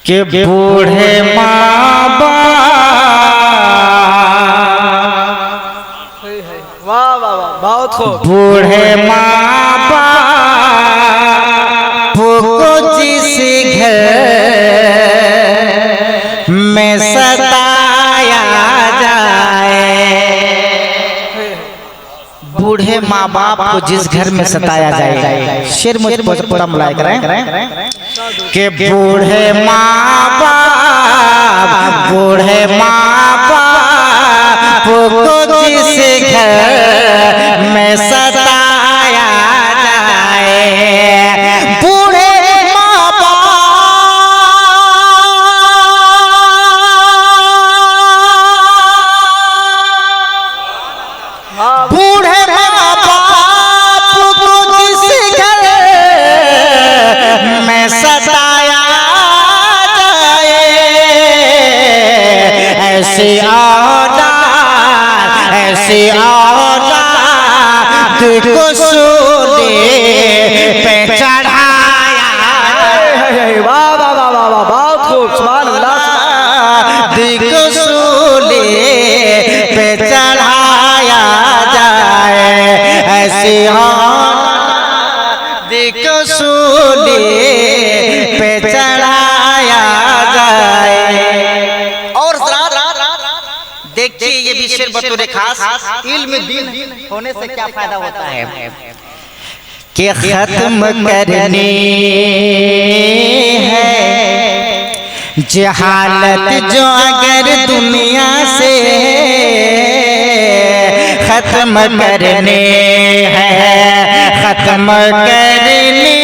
कि बूढ़े माँ बाप, वाह वाह वाह, बहुत खूब। बूढ़े माँ बाप को जिस घर में सताया जाए, बूढ़े माँ बाप को जिस घर में सताया जाए, शेर मुझे पूरा मुलाय करें कि बूढ़े माँ बाप, बूढ़े माँ बाप को जिस घर में सताया जाए, बूढ़े माँ बाप, बूढ़े माँ बाप को जिस घर में सताया जाए, ऐसी औलाद, ऐसी औलाद को सूली पे चढ़ाया, वाह वाह वाह वाह वाह, बहुत खूब, सुभान अल्लाह। को सूली पे चढ़ाया जाए, ऐसी औलाद को सूली पे चढ़ाया जाए। और देखिए ये भी शेर बतौर खास इल्म दीन होने से क्या फायदा होता है कि खत्म करनी है जहालत जो अगर दुनिया से, खत्म करनी है, खत्म करनी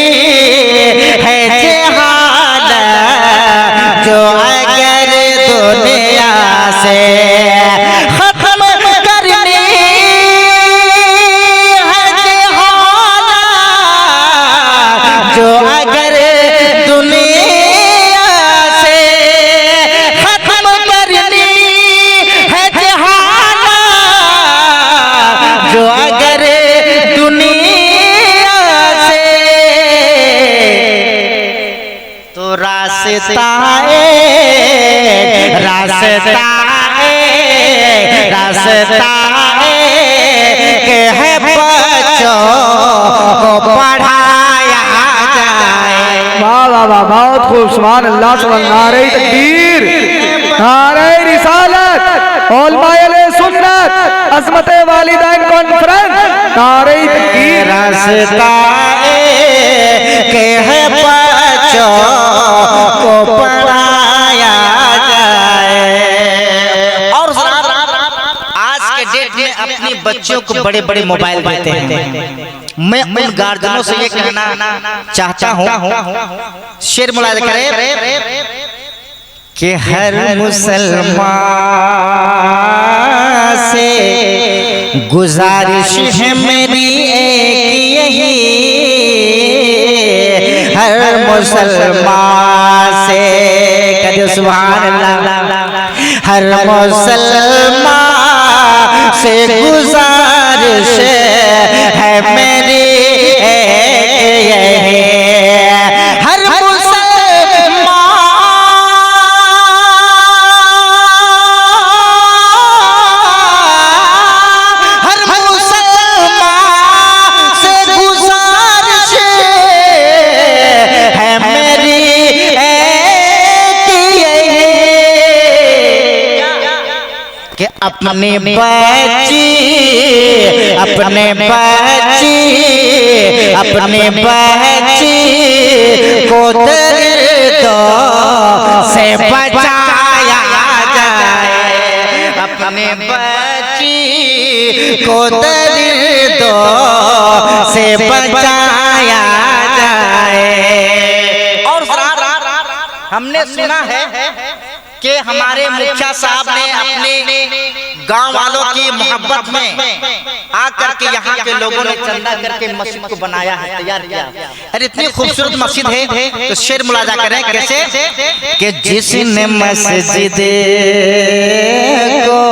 है जहालत जो अगर दुनिया से, खत्म करनी है जहालत जो अगर दुनिया से, खत्म करनी है जहालत जो अगर दुनिया से, तो रास्ता के है बच्चों को पढ़ाया जाए। वाह वाह वाह, बहुत खूब, सुभान अल्लाह, सुभान। नारे तकबीर, नारे रिसालत, उलमाए सुन्नत, अज़मत वालिदैन कॉन्फ्रेंस, नारे तकबीर। रास्ता के है बच्चों को पढ़ाया जाए। और आज के डेट में अपने बच्चों को बड़े बड़े मोबाइल देते हैं। मैं उन गार्जियनों से ये कहना चाहता हूँ, शेर मुलाज़ा करें कि हर मुसलमान से गुजारिश है मेरी एक यही, हर मुसलमान से, कहे सुभान अल्लाह, हर मुसलमान से गुजारिश है मेरी एक यही, हर अपने बच्ची, अपने बच्ची, अपने बच्ची को दर्दों से बचाया जाए, अपने बच्ची को दर्दों से बचाया जाए। और हमने सुना है कि हमारे मुखिया साहब ने अपने गांव वालों की मोहब्बत में आकर के यहाँ के लोगों ने चंदा करके मस्जिद को बनाया है, तैयार किया। अरे इतनी खूबसूरत मस्जिद है, तो शेर मुलाजा करें कैसे कि जिसने मस्जिद को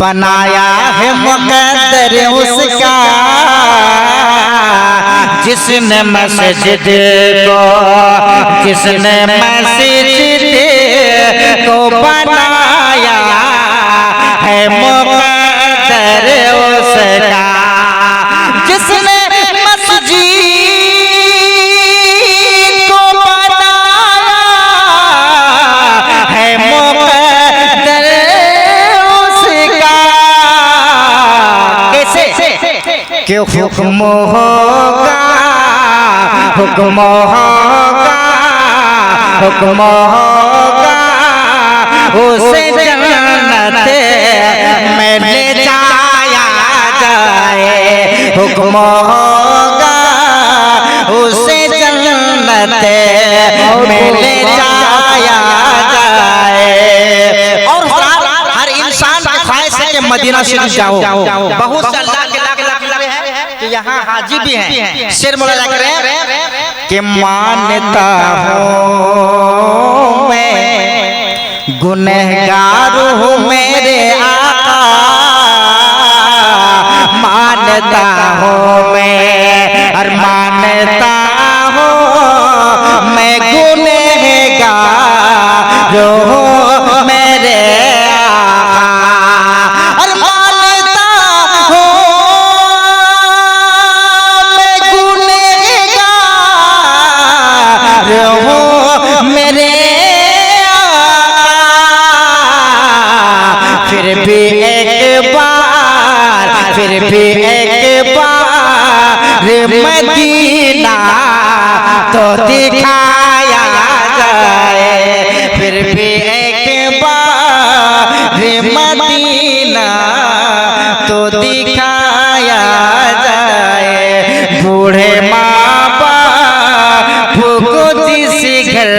बनाया है मुकद्दर उसका, जिसने मस्जिद को जिसने मस्जिद को बनाया है मुक़द्दर उसका, जिसने मस्जिद को बनाया है मुक़द्दर उसका। कैसे कि हुक्म होगा हुक्म होगा हुक्म होगा उसे जन्नत में ले जाया जाए, हुक्म होगा उसे जन्नत में ले जाया जाए। और हर इंसान की ख्वाहिश है कि मदीना शरीफ जाओ। बहुत से अल्लाह के लाख है कि यहाँ हाजी भी हैं। शेर मोला लग रहे हैं कि मानता हूँ मैं गुनहगार हूँ मेरे आका, मानता हूँ मैं और मानता हूँ मैं गुनहगार हूँ मेरे आका, और मानता हूँ मैं गुनहगार हूँ मेरे आका। फिर भी एक बार मदीना तो दिखाया जाए, फिर भी एक बार मदीना तो दिखाया जाए। बूढ़े माँ बाप को जिस घर